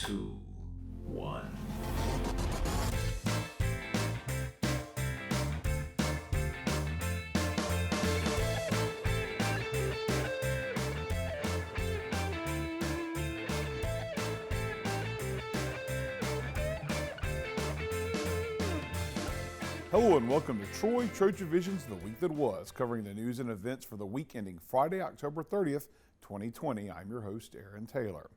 2, 1. Hello and welcome to TrojanVision's The Week That Was, covering the news and events for the week ending Friday, October 30th, 2020. I'm your host, Aaron Taylor.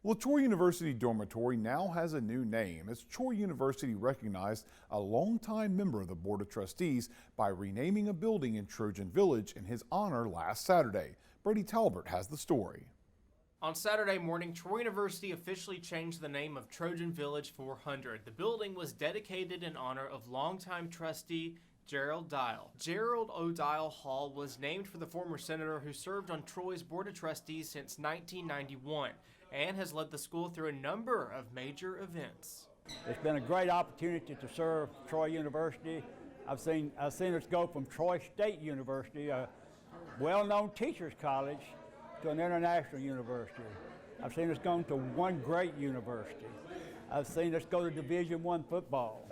Well, Troy University Dormitory now has a new name, as Troy University recognized a longtime member of the Board of Trustees by renaming a building in Trojan Village in his honor last Saturday. Brady Talbert has the story. On Saturday morning, Troy University officially changed the name of Trojan Village 400. The building was dedicated in honor of longtime trustee Gerald Dial. Gerald O. Dial Hall was named for the former senator who served on Troy's Board of Trustees since 1991 and has led the school through a number of major events. It's been a great opportunity to serve Troy University. I've seen us go from Troy State University, a well-known teachers college, to an international university. I've seen us go to one great university. I've seen us go to Division I football.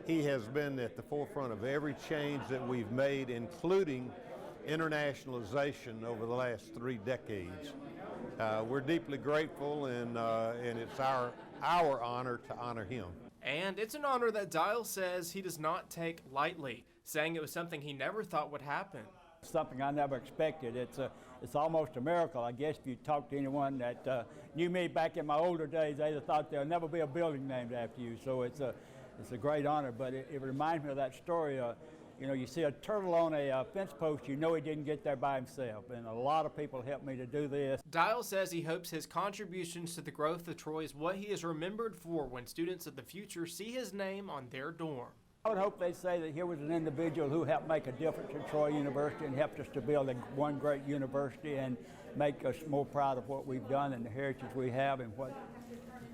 He has been at the forefront of every change that we've made, including internationalization over the last 3 decades. We're deeply grateful, and it's our honor to honor him. And it's an honor that Dial says he does not take lightly, saying it was something he never thought would happen. Something I never expected. It's almost a miracle. I guess if you talk to anyone that knew me back in my older days, they'd have thought there'll never be a building named after you. So it's a great honor. But it reminds me of that story. You see a turtle on a fence post, you know he didn't get there by himself. And a lot of people helped me to do this. Dial says he hopes his contributions to the growth of Troy is what he is remembered for when students of the future see his name on their dorm. I would hope they say that here was an individual who helped make a difference at Troy University and helped us to build one great university and make us more proud of what we've done and the heritage we have and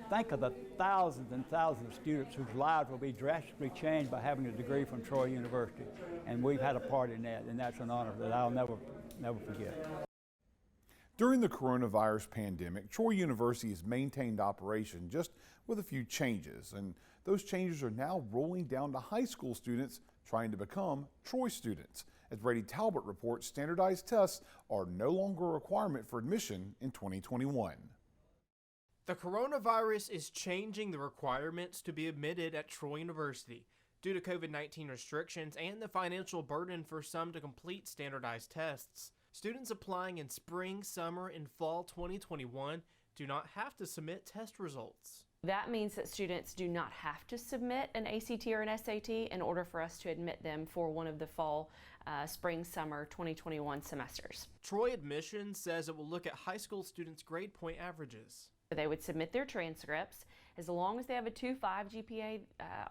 think of the thousands and thousands of students whose lives will be drastically changed by having a degree from Troy University. And we've had a part in that, and that's an honor that I'll never forget. During the coronavirus pandemic, Troy University has maintained operation just with a few changes, and those changes are now rolling down to high school students trying to become Troy students. As Brady Talbert reports, standardized tests are no longer a requirement for admission in 2021. The coronavirus is changing the requirements to be admitted at Troy University. Due to COVID-19 restrictions and the financial burden for some to complete standardized tests, students applying in spring, summer, and fall 2021 do not have to submit test results. That means that students do not have to submit an ACT or an SAT in order for us to admit them for one of the fall, spring, summer 2021 semesters. Troy Admissions says it will look at high school students' grade point averages. They would submit their transcripts. As long as they have a 2.5 GPA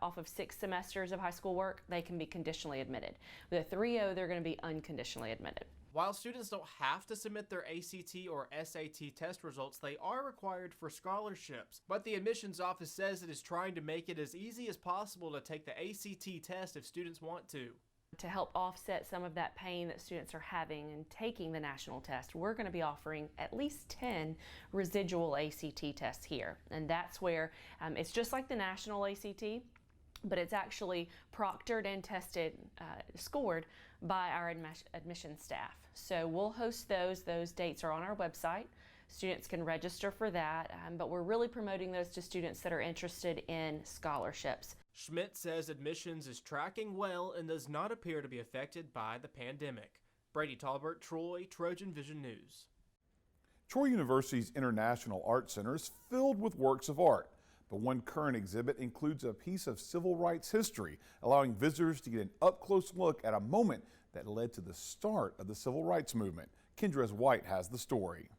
off of 6 semesters of high school work, they can be conditionally admitted. With a 3.0, they're going to be unconditionally admitted. While students don't have to submit their ACT or SAT test results, they are required for scholarships. But the admissions office says it is trying to make it as easy as possible to take the ACT test if students want to. To help offset some of that pain that students are having in taking the national test, we're going to be offering at least 10 residual ACT tests here. And that's where it's just like the national ACT, but it's actually proctored and tested, scored by our admissions staff. So we'll host those. Those dates are on our website. Students can register for that, but we're really promoting those to students that are interested in scholarships. Schmidt says admissions is tracking well and does not appear to be affected by the pandemic. Brady Talbert, Troy, TrojanVision News. Troy University's International Art Center is filled with works of art, but one current exhibit includes a piece of civil rights history, allowing visitors to get an up-close look at a moment that led to the start of the civil rights movement. Kendra's White has the story.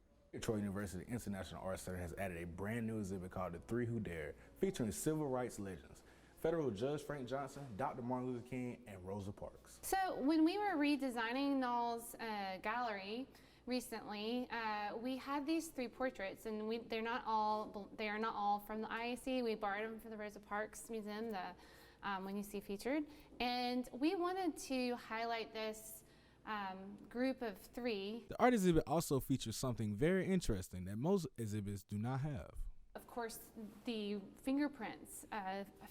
Troy University International Art Center has added a brand new exhibit called The Three Who Dared, featuring civil rights legends, Federal Judge Frank Johnson, Dr. Martin Luther King, and Rosa Parks. So when we were redesigning Noel's gallery recently, we had these 3 portraits, and they are not all from the IAC. We borrowed them from the Rosa Parks Museum, when you see featured, and we wanted to highlight this group of 3. The art exhibit also features something very interesting that most exhibits do not have. Of course, the fingerprints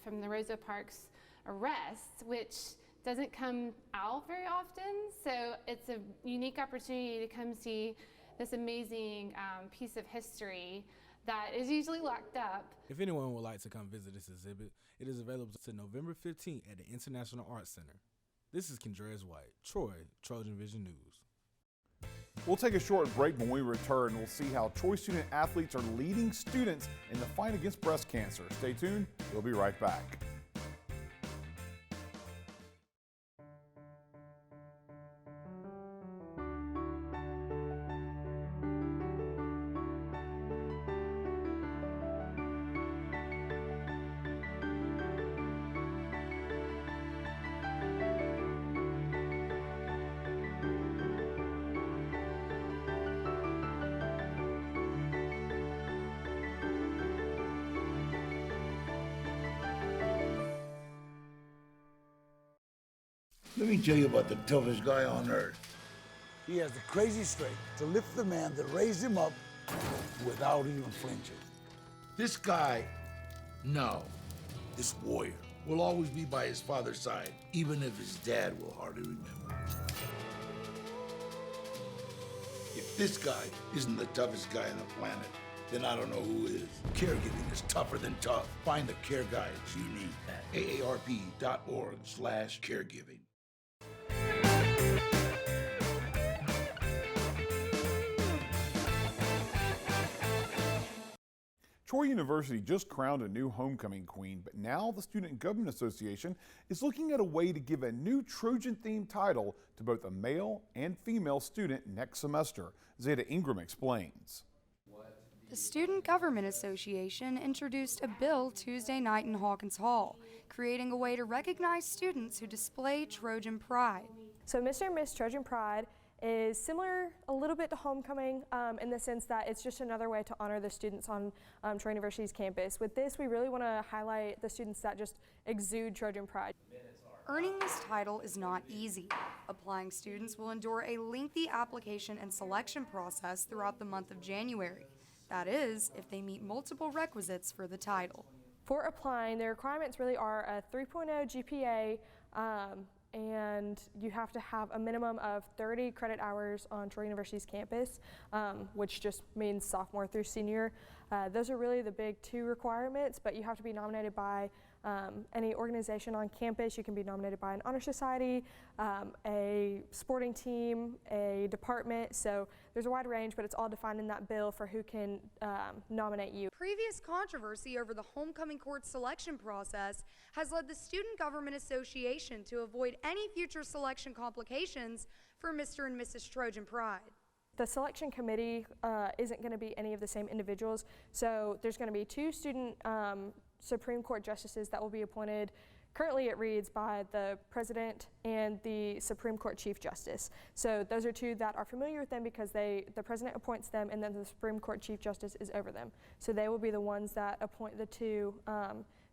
from the Rosa Parks arrest, which doesn't come out very often. So it's a unique opportunity to come see this amazing piece of history that is usually locked up. If anyone would like to come visit this exhibit, it is available to November 15th at the International Arts Center. This is Kendrez White, Troy, TrojanVision News. We'll take a short break. When we return, we'll see how Troy student athletes are leading students in the fight against breast cancer. Stay tuned. We'll be right back. Let me tell you about the toughest guy on earth. He has the crazy strength to lift the man that raised him up without even flinching. This guy, no, this warrior, will always be by his father's side, even if his dad will hardly remember. If this guy isn't the toughest guy on the planet, then I don't know who is. Caregiving is tougher than tough. Find the care guides you need at aarp.org/caregiving. Troy University just crowned a new homecoming queen, but now the Student Government Association is looking at a way to give a new Trojan-themed title to both a male and female student next semester. Zeta Ingram explains. The Student Government Association introduced a bill Tuesday night in Hawkins Hall, creating a way to recognize students who display Trojan pride. So Mr. and Miss Trojan Pride is similar a little bit to homecoming in the sense that it's just another way to honor the students on Troy University's campus. With this, we really want to highlight the students that just exude Trojan pride. Earning this title is not easy. Applying students will endure a lengthy application and selection process throughout the month of January. That is, if they meet multiple requisites for the title. For applying, the requirements really are a 3.0 GPA, and you have to have a minimum of 30 credit hours on Troy University's campus, which just means sophomore through senior. Those are really the big two requirements, but you have to be nominated by any organization on campus. You can be nominated by an honor society, a sporting team, a department. So there's a wide range, but it's all defined in that bill for who can nominate you. Previous controversy over the homecoming court selection process has led the Student Government Association to avoid any future selection complications for Mr. and Mrs. Trojan Pride. The selection committee isn't going to be any of the same individuals, so there's going to be two student Supreme Court justices that will be appointed. Currently it reads by the President and the Supreme Court Chief Justice. So those are two that are familiar with them because the President appoints them and then the Supreme Court Chief Justice is over them. So they will be the ones that appoint the two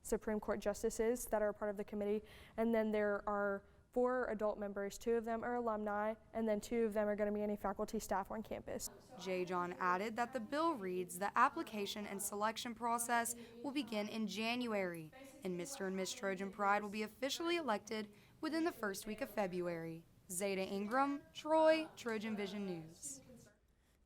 Supreme Court justices that are a part of the committee. And then there are 4 adult members. 2 of them are alumni, and then 2 of them are going to be any faculty staff on campus. J. John added that the bill reads the application and selection process will begin in January, and Mr. and Miss Trojan Pride will be officially elected within the first week of February. Zeta Ingram, Troy, TrojanVision News.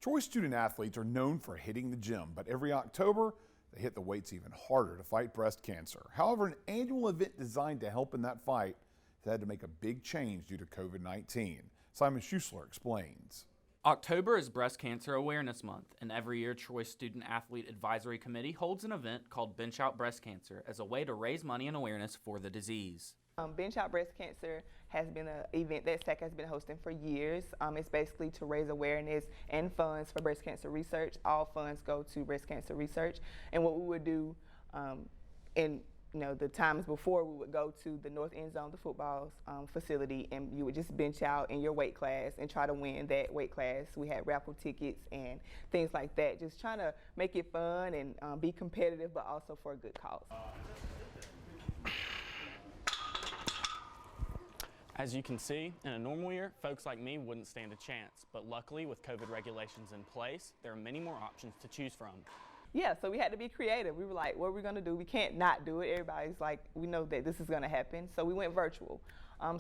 Troy student athletes are known for hitting the gym, but every October, they hit the weights even harder to fight breast cancer. However, an annual event designed to help in that fight has had to make a big change due to COVID-19. Simon Schuessler explains. October is Breast Cancer Awareness Month, and every year Troy Student Athlete Advisory Committee holds an event called Bench Out Breast Cancer as a way to raise money and awareness for the disease. Bench Out Breast Cancer has been an event that SAC has been hosting for years. It's basically to raise awareness and funds for breast cancer research. All funds go to breast cancer research. And what we would do in the times before, we would go to the north end zone, the football facility, and you would just bench out in your weight class and try to win that weight class. We had raffle tickets and things like that, just trying to make it fun and be competitive, but also for a good cause. As you can see, in a normal year, folks like me wouldn't stand a chance, but luckily with COVID regulations in place, there are many more options to choose from. Yeah, so we had to be creative. We were like, what are we gonna do? We can't not do it. Everybody's like, we know that this is gonna happen. So we went virtual.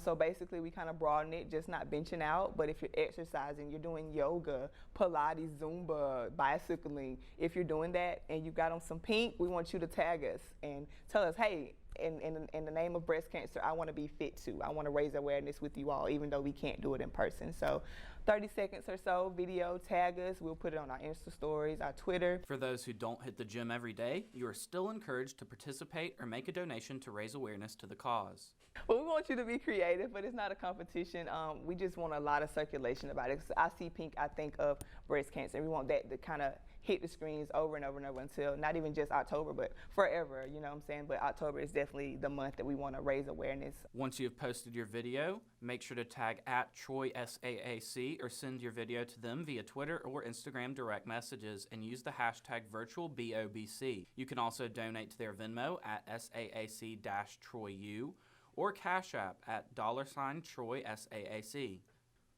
So basically we kind of broadened it, just not benching out, but if you're exercising, you're doing yoga, Pilates, Zumba, bicycling, if you're doing that and you got on some pink, we want you to tag us and tell us, hey, in the name of breast cancer, I want to be fit too. I want to raise awareness with you all, even though we can't do it in person. So 30 seconds or so, video, tag us. We'll put it on our Insta stories, our Twitter. For those who don't hit the gym every day, you are still encouraged to participate or make a donation to raise awareness to the cause. Well, we want you to be creative, but it's not a competition. We just want a lot of circulation about it. I see pink, I think of breast cancer. We want that to kind of hit the screens over and over and over until not even just October, but forever, you know what I'm saying? But October is definitely the month that we want to raise awareness. Once you have posted your video, make sure to tag @TroySAAC or send your video to them via Twitter or Instagram direct messages and use the hashtag virtualBOBC. You can also donate to their Venmo at SAAC-TroyU or Cash App at $TroySAAC.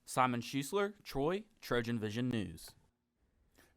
Simon Schuessler, Troy, TrojanVision News.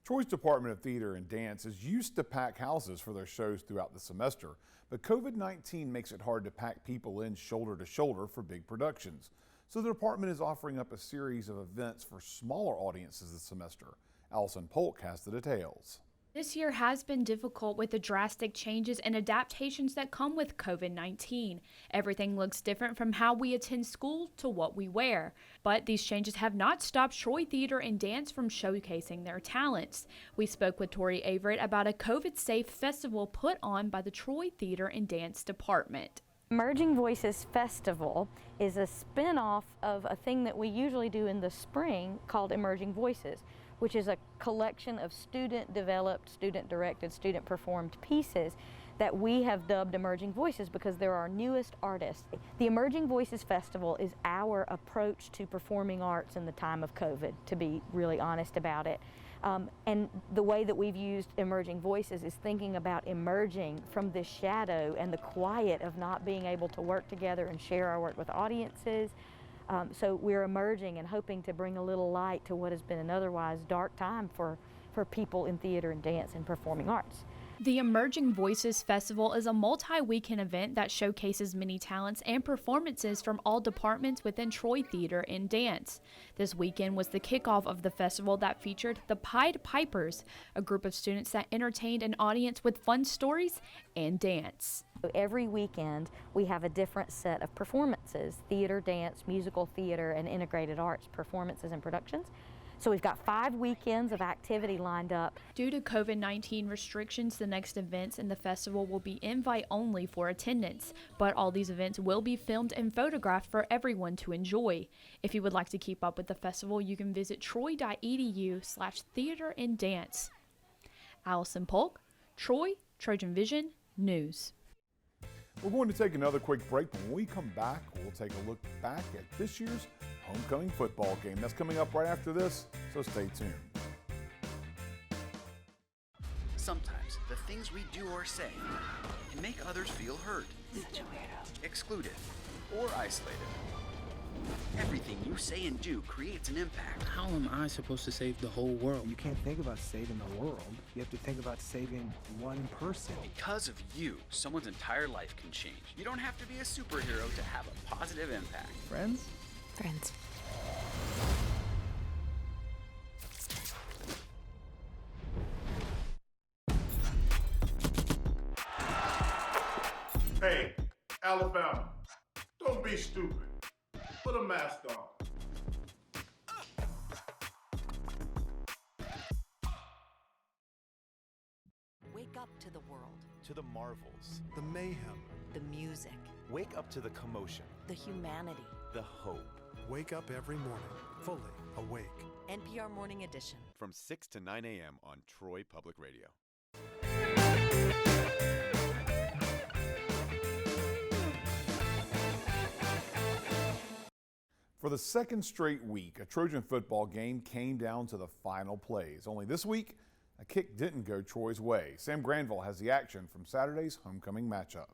Troy's Department of Theater and Dance is used to pack houses for their shows throughout the semester, but COVID-19 makes it hard to pack people in shoulder to shoulder for big productions. So the department is offering up a series of events for smaller audiences this semester. Allison, Polk has the details. This year has been difficult with the drastic changes and adaptations that come with COVID-19. Everything looks different from how we attend school to what we wear. But these changes have not stopped Troy Theater and Dance from showcasing their talents. We spoke with Tori Averett about a COVID-safe festival put on by the Troy Theater and Dance Department. Emerging Voices Festival is a spin-off of a thing that we usually do in the spring called Emerging Voices, which is a collection of student-developed, student-directed, student-performed pieces that we have dubbed Emerging Voices because they're our newest artists. The Emerging Voices Festival is our approach to performing arts in the time of COVID, to be really honest about it. And the way that we've used Emerging Voices is thinking about emerging from this shadow and the quiet of not being able to work together and share our work with audiences. So we're emerging and hoping to bring a little light to what has been an otherwise dark time for people in theater and dance and performing arts. The Emerging Voices Festival is a multi-weekend event that showcases many talents and performances from all departments within Troy Theater and Dance. This weekend was the kickoff of the festival that featured the Pied Pipers, a group of students that entertained an audience with fun stories and dance. Every weekend we have a different set of performances: theater, dance, musical theater, and integrated arts performances and productions. So we've got 5 weekends of activity lined up. Due to COVID-19 restrictions, the next events in the festival will be invite only for attendance, but all these events will be filmed and photographed for everyone to enjoy. If you would like to keep up with the festival, you can visit troy.edu/theater and dance. Allison, Polk, Troy, TrojanVision News. We're going to take another quick break, but when we come back, we'll take a look back at this year's homecoming football game. That's coming up right after this, so stay tuned. Sometimes the things we do or say can make others feel hurt, excluded, or isolated. Everything you say and do creates an impact. How am I supposed to save the whole world? You can't think about saving the world. You have to think about saving one person. Because of you, someone's entire life can change. You don't have to be a superhero to have a positive impact. Friends? Friends. Hey, Alabama, don't be stupid. Put a mask on. Wake up to the world. To the marvels, the mayhem, The music. wake up to the commotion, The humanity. the hope. Wake up every morning, fully awake. NPR Morning Edition. From 6 to 9 a.m. on Troy Public Radio. For the second straight week, a Trojan football game came down to the final plays. Only this week, a kick didn't go Troy's way. Sam Granville has the action from Saturday's homecoming matchup.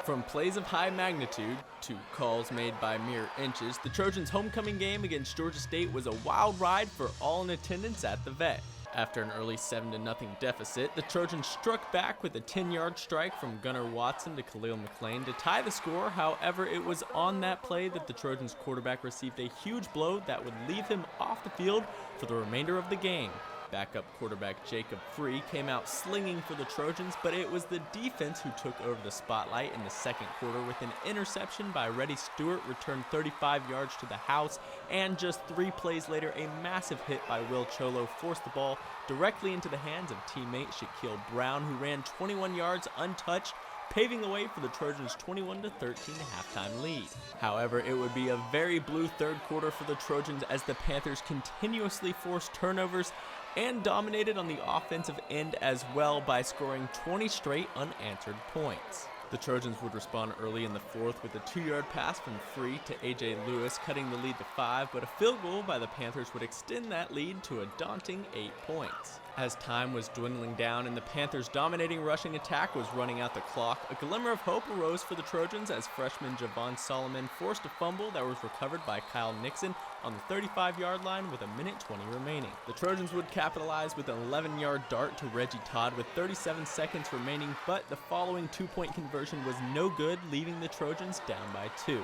From plays of high magnitude to calls made by mere inches, the Trojans' homecoming game against Georgia State was a wild ride for all in attendance at the Vet. After an early 7-0 deficit, the Trojans struck back with a 10-yard strike from Gunnar Watson to Khalil McLean to tie the score. However, it was on that play that the Trojans quarterback received a huge blow that would leave him off the field for the remainder of the game. Backup quarterback Jacob Free came out slinging for the Trojans, but it was the defense who took over the spotlight in the second quarter with an interception by Reddy Stewart returned 35 yards to the house, and just 3 plays later, a massive hit by Will Cholo forced the ball directly into the hands of teammate Shaquille Brown, who ran 21 yards untouched, paving the way for the Trojans' 21-13 halftime lead. However, it would be a very blue third quarter for the Trojans as the Panthers continuously forced turnovers and dominated on the offensive end as well by scoring 20 straight unanswered points. The Trojans would respond early in the fourth with a 2-yard pass from Free to A.J. Lewis, cutting the lead to 5, but a field goal by the Panthers would extend that lead to a daunting 8 points. As time was dwindling down and the Panthers' dominating rushing attack was running out the clock, a glimmer of hope arose for the Trojans as freshman Javon Solomon forced a fumble that was recovered by Kyle Nixon on the 35-yard line with 1:20 remaining. The Trojans would capitalize with an 11-yard dart to Reggie Todd with 37 seconds remaining, but the following 2-point conversion was no good, leaving the Trojans down by 2.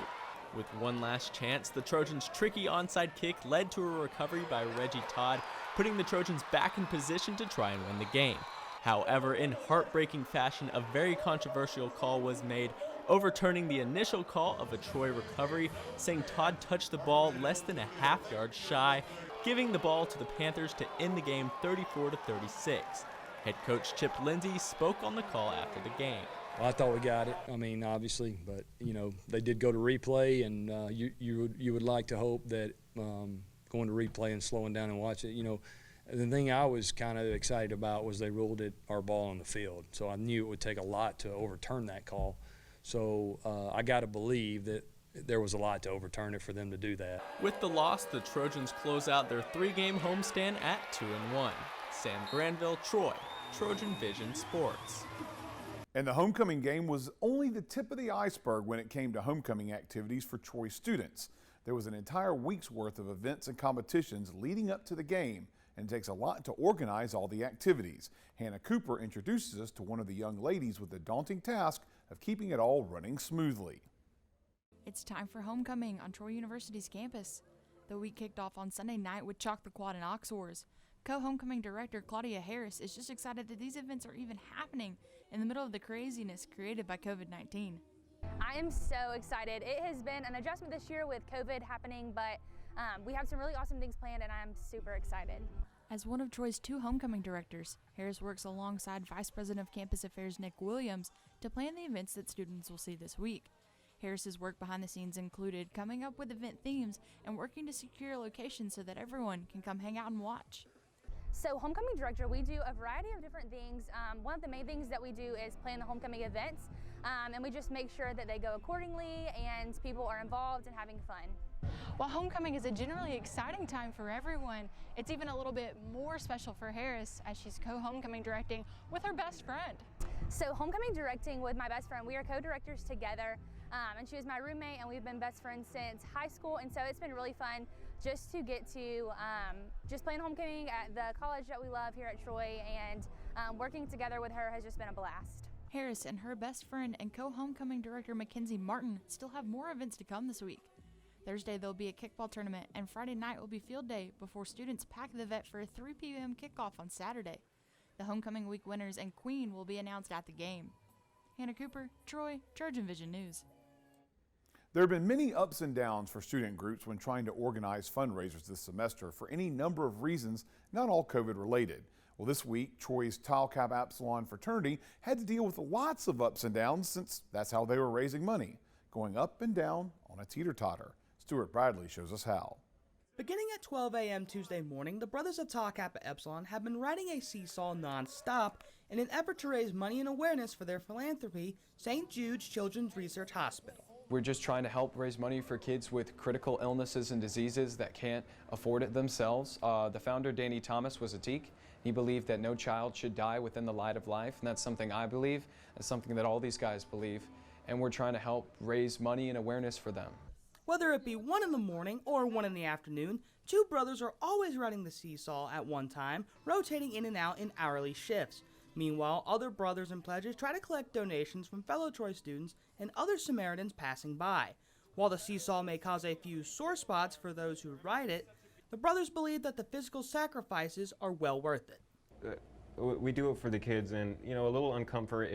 With one last chance, the Trojans' tricky onside kick led to a recovery by Reggie Todd, putting the Trojans back in position to try and win the game. However, in heartbreaking fashion, a very controversial call was made, overturning the initial call of a Troy recovery, saying Todd touched the ball less than a half-yard shy, giving the ball to the Panthers to end the game 34-36. Head coach Chip Lindsey spoke on the call after the game. Well, I thought we got it. I mean, obviously, but they did go to replay, and you would like to hope that going to replay and slowing down and watch it. The thing I was kind of excited about was they ruled it our ball on the field, so I knew it would take a lot to overturn that call. So I got to believe that there was a lot to overturn it for them to do that. With the loss, the Trojans close out their 3-game homestand at 2-1. Sam Granville, Troy, TrojanVision Sports. And the homecoming game was only the tip of the iceberg when it came to homecoming activities for Troy students. There was an entire week's worth of events and competitions leading up to the game, and it takes a lot to organize all the activities. Hannah Cooper introduces us to one of the young ladies with the daunting task of keeping it all running smoothly. It's time for homecoming on Troy University's campus. The week kicked off on Sunday night with Chalk the Quad and Ox Wars. Co-homecoming director Claudia Harris is just excited that these events are even happening in the middle of the craziness created by COVID-19. I am so excited. It has been an adjustment this year with COVID happening, but we have some really awesome things planned and I'm super excited. As one of Troy's 2 homecoming directors, Harris works alongside Vice President of Campus Affairs Nick Williams to plan the events that students will see this week. Harris's work behind the scenes included coming up with event themes and working to secure locations so that everyone can come hang out and watch. So homecoming director, we do a variety of different things. One of the main things that we do is plan the homecoming events, and we just make sure that they go accordingly and people are involved and having fun. While homecoming is a generally exciting time for everyone, it's even a little bit more special for Harris as she's co-homecoming directing with her best friend. So homecoming directing with my best friend, we are co-directors together, and she was my roommate and we've been best friends since high school, and so it's been really fun just to get to just plan homecoming at the college that we love here at Troy, and working together with her has just been a blast. Harris and her best friend and co-homecoming director Mackenzie Martin still have more events to come this week. Thursday there'll be a kickball tournament, and Friday night will be field day before students pack the vet for a 3 p.m. kickoff on Saturday. The homecoming week winners and queen will be announced at the game. Hannah Cooper, Troy, TrojanVision News. There have been many ups and downs for student groups when trying to organize fundraisers this semester for any number of reasons, not all COVID related. Well, this week, Troy's Tau Kappa Epsilon fraternity had to deal with lots of ups and downs since that's how they were raising money, going up and down on a teeter-totter. Stuart Bradley shows us how. Beginning at 12 a.m. Tuesday morning, the brothers of Tau Kappa Epsilon have been riding a seesaw non-stop in an effort to raise money and awareness for their philanthropy, St. Jude's Children's Research Hospital. We're just trying to help raise money for kids with critical illnesses and diseases that can't afford it themselves. The founder, Danny Thomas, was a Teak. He believed that no child should die within the light of life, and that's something I believe. That's something that all these guys believe, and we're trying to help raise money and awareness for them. Whether it be 1 in the morning or 1 in the afternoon, 2 brothers are always riding the seesaw at one time, rotating in and out in hourly shifts. Meanwhile, other brothers and pledges try to collect donations from fellow Troy students and other Samaritans passing by. While the seesaw may cause a few sore spots for those who ride it, the brothers believe that the physical sacrifices are well worth it. We do it for the kids, and a little uncomfort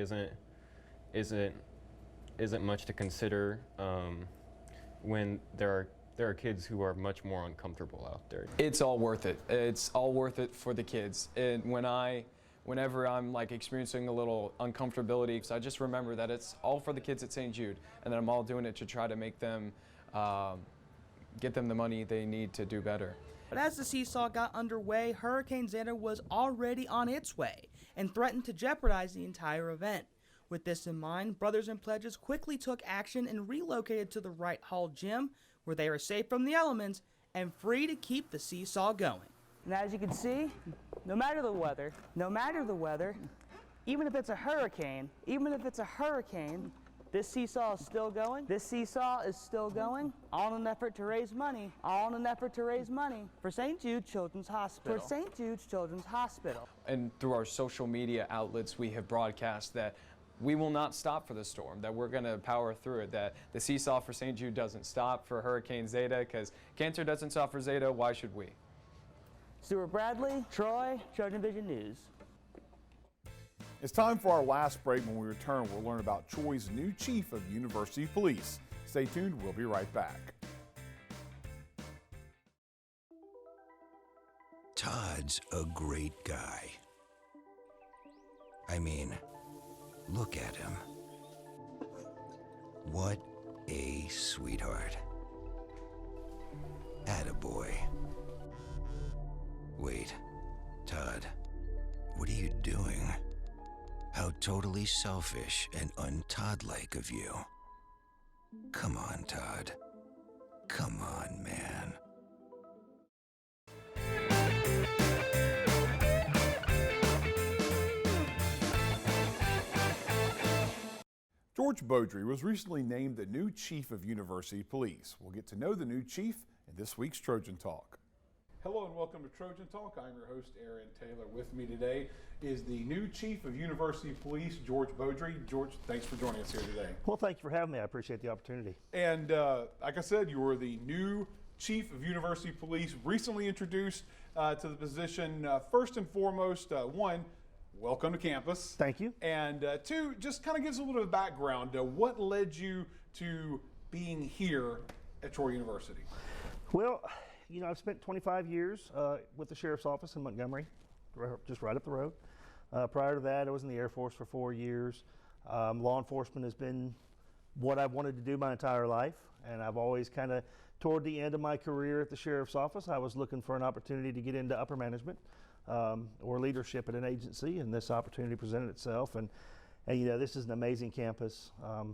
isn't much to consider when there are kids who are much more uncomfortable out there. It's all worth it. It's all worth it for the kids. And whenever I'm like experiencing a little uncomfortability, so I just remember that it's all for the kids at St. Jude, and that I'm all doing it to try to make them, get them the money they need to do better. But as the seesaw got underway, Hurricane Zeta was already on its way and threatened to jeopardize the entire event. With this in mind, brothers and pledges quickly took action and relocated to the Wright Hall Gym, where they are safe from the elements and free to keep the seesaw going. And as you can see, no matter the weather, even if it's a hurricane, this seesaw is still going. This seesaw is still going, all in an effort to raise money, for St. Jude Children's Hospital. And through our social media outlets, we have broadcast that we will not stop for the storm, that we're going to power through it, that the seesaw for St. Jude doesn't stop for Hurricane Zeta, because cancer doesn't stop for Zeta, why should we? Stuart Bradley, Troy, TrojanVision News. It's time for our last break. When we return, we'll learn about Troy's new chief of University Police. Stay tuned, we'll be right back. Todd's a great guy. I mean, look at him. What a sweetheart. Attaboy. Wait, Todd, what are you doing? How totally selfish and un-Todd-like of you. Come on, Todd. Come on, man. George Beaudry was recently named the new chief of University Police. We'll get to know the new chief in this week's Trojan Talk. Hello and welcome to Trojan Talk. I'm your host, Aaron Taylor. With me today is the new chief of University Police, George Beaudry. George, thanks for joining us here today. Well, thank you for having me. I appreciate the opportunity. And like I said, you were the new chief of University Police, recently introduced to the position. First and foremost, one, welcome to campus. Thank you. And two, just kind of gives a little bit of background. What led you to being here at Troy University? Well, I've spent 25 years with the Sheriff's Office in Montgomery, just right up the road. Prior to that, I was in the Air Force for 4 years. Law enforcement has been what I've wanted to do my entire life, and I've always kind of, toward the end of my career at the Sheriff's Office, I was looking for an opportunity to get into upper management or leadership at an agency, and this opportunity presented itself. And this is an amazing campus.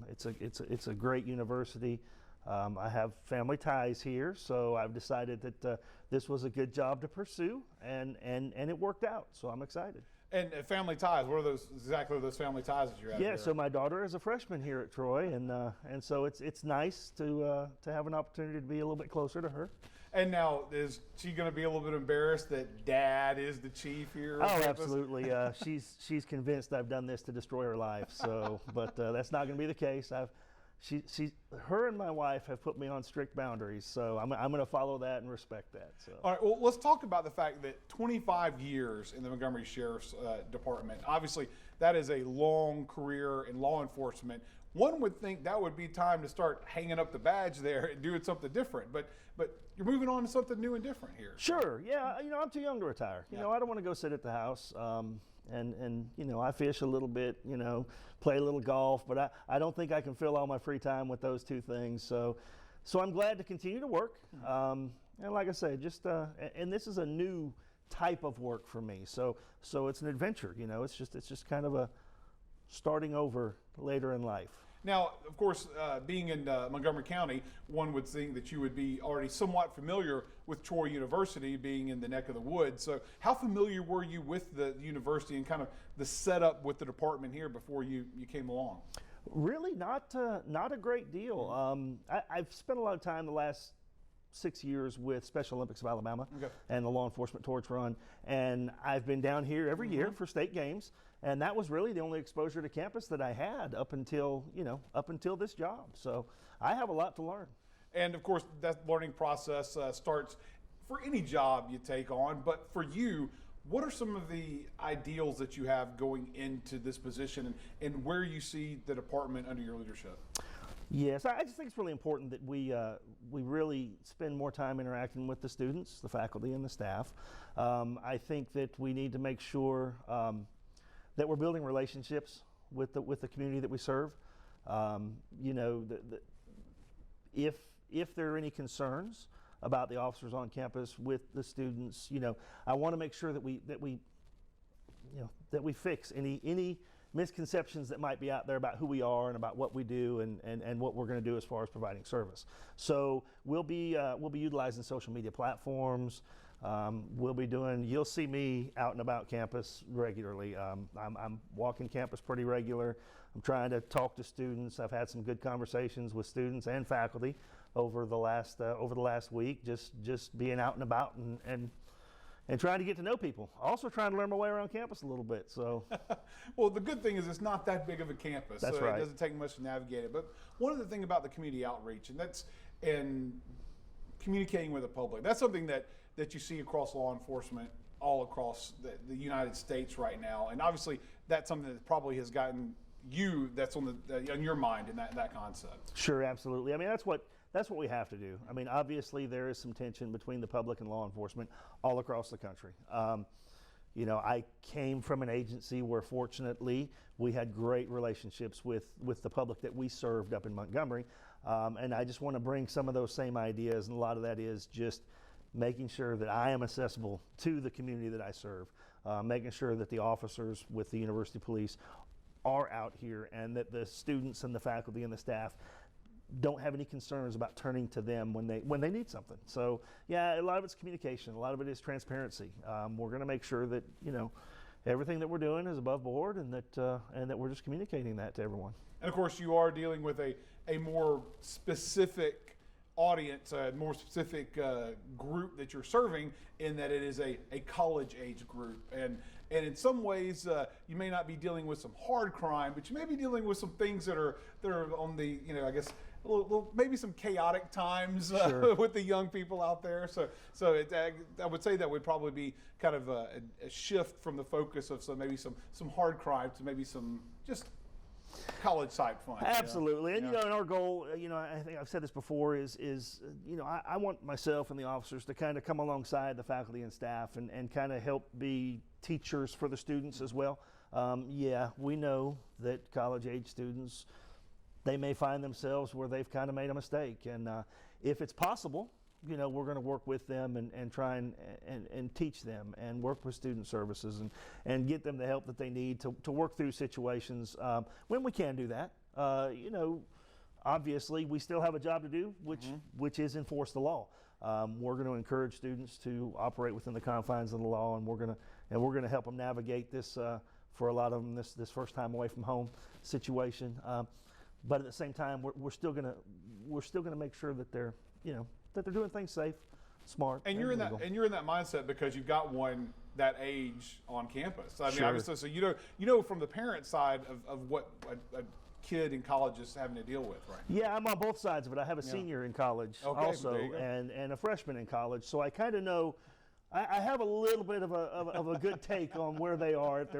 It's a great university. I have family ties here, so I've decided that this was a good job to pursue, and it worked out, so I'm excited. And family ties, what are those family ties that you have? Yeah, here? so my daughter is a freshman here at Troy, and so it's nice to have an opportunity to be a little bit closer to her. And now, is she going to be a little bit embarrassed that Dad is the chief here? Oh, absolutely. She's convinced I've done this to destroy her life. So, but that's not going to be the case. Her and my wife have put me on strict boundaries, so I'm going to follow that and respect that. So. All right. Well, let's talk about the fact that 25 years in the Montgomery Sheriff's Department. Obviously, that is a long career in law enforcement. One would think that would be time to start hanging up the badge there and doing something different, but you're moving on to something new and different here. Sure, yeah, I'm too young to retire. I don't want to go sit at the house, and I fish a little bit, play a little golf, but I don't think I can fill all my free time with those two things. So I'm glad to continue to work, and like I say, and this is a new type of work for me. So it's an adventure, it's just kind of a starting over later in life. Now, of course, being in Montgomery County, one would think that you would be already somewhat familiar with Troy University, being in the neck of the woods. So how familiar were you with the university and kind of the setup with the department here before you came along? Really not a great deal. I've spent a lot of time the last 6 years with Special Olympics of Alabama and the law enforcement torch run, and I've been down here every year for state games, and that was really the only exposure to campus that I had up until this job. So I have a lot to learn. And of course, that learning process starts for any job you take on, but for you, what are some of the ideals that you have going into this position, and where you see the department under your leadership? Yes, I just think it's really important that we really spend more time interacting with the students, the faculty, and the staff. I think that we need to make sure that we're building relationships with the community that we serve. If there are any concerns about the officers on campus with the students, I want to make sure that we fix any misconceptions that might be out there about who we are and about what we do and what we're going to do as far as providing service. So we'll be utilizing social media platforms. You'll see me out and about campus regularly. I'm walking campus pretty regular. I'm trying to talk to students. I've had some good conversations with students and faculty over the last week, just being out and about and trying to get to know people. Also trying to learn my way around campus a little bit. So, well, the good thing is it's not that big of a campus. That's so right. It doesn't take much to navigate it. But one of the things about the community outreach, and communicating with the public, that's something that you see across law enforcement all across the United States right now. And obviously, that's something that probably has gotten you, that's on your mind in that concept. Sure, absolutely. I mean, that's what we have to do. I mean, obviously there is some tension between the public and law enforcement all across the country. I came from an agency where fortunately we had great relationships with the public that we served up in Montgomery. And I just want to bring some of those same ideas, and a lot of that is just making sure that I am accessible to the community that I serve, making sure that the officers with the University Police are out here and that the students and the faculty and the staff don't have any concerns about turning to them when they need something. So yeah, a lot of it's communication, a lot of it is transparency. We're going to make sure that everything that we're doing is above board, and that we're just communicating that to everyone. And of course, you are dealing with a more specific audience, a more specific group that you're serving, in that it is a college age group. And in some ways, you may not be dealing with some hard crime, but you may be dealing with some things that are on the, I guess, maybe some chaotic times Sure. with the young people out there. So I would say that would probably be kind of a shift from the focus of maybe some hard crime to maybe some just college type fun. Absolutely. And and our goal, I think I've said this before, is I want myself and the officers to kind of come alongside the faculty and staff and kind of help be teachers for the students as well. We know that college age students, they may find themselves where they've kind of made a mistake, and if it's possible, we're going to work with them and try and teach them and work with student services and get them the help that they need to work through situations when we can do that. Obviously we still have a job to do, which is enforce the law. We're going to encourage students to operate within the confines of the law, and we're going to help them navigate this for a lot of them this first time away from home situation. But at the same time, we're still going to make sure that they're that they're doing things safe, smart, and you're in that mindset because you've got one that age on campus. I mean, Sure. obviously, so you know from the parent side of what a kid in college is having to deal with, right? Yeah, I'm on both sides of it. I have a senior in college also, and a freshman in college, so I kind of know. I have a little bit of a good take on where they are at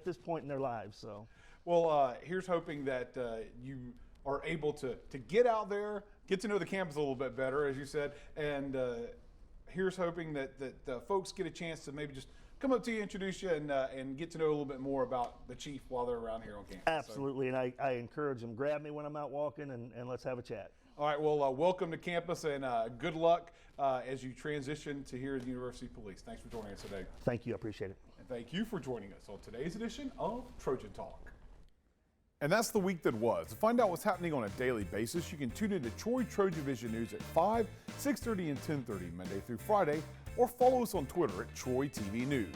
this point in their lives. So, well, here's hoping that you are able to get out there, get to know the campus a little bit better, as you said, and here's hoping that folks get a chance to maybe just come up to you, introduce you, and get to know a little bit more about the chief while they're around here on campus. Absolutely, and I encourage them, grab me when I'm out walking, and let's have a chat. All right, well, welcome to campus, and good luck as you transition to here at the University Police. Thanks for joining us today. Thank you, I appreciate it. And thank you for joining us on today's edition of Trojan Talk. And that's the week that was. To find out what's happening on a daily basis, you can tune into TrojanVision News at 5, 6:30, and 10:30 Monday through Friday. or follow us on Twitter at Troy TV News.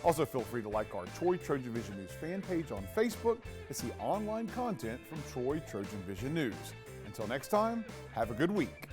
Also, feel free to like our Troy Trojan Vision News fan page on Facebook to see online content from Troy Trojan Vision News. Until next time, have a good week.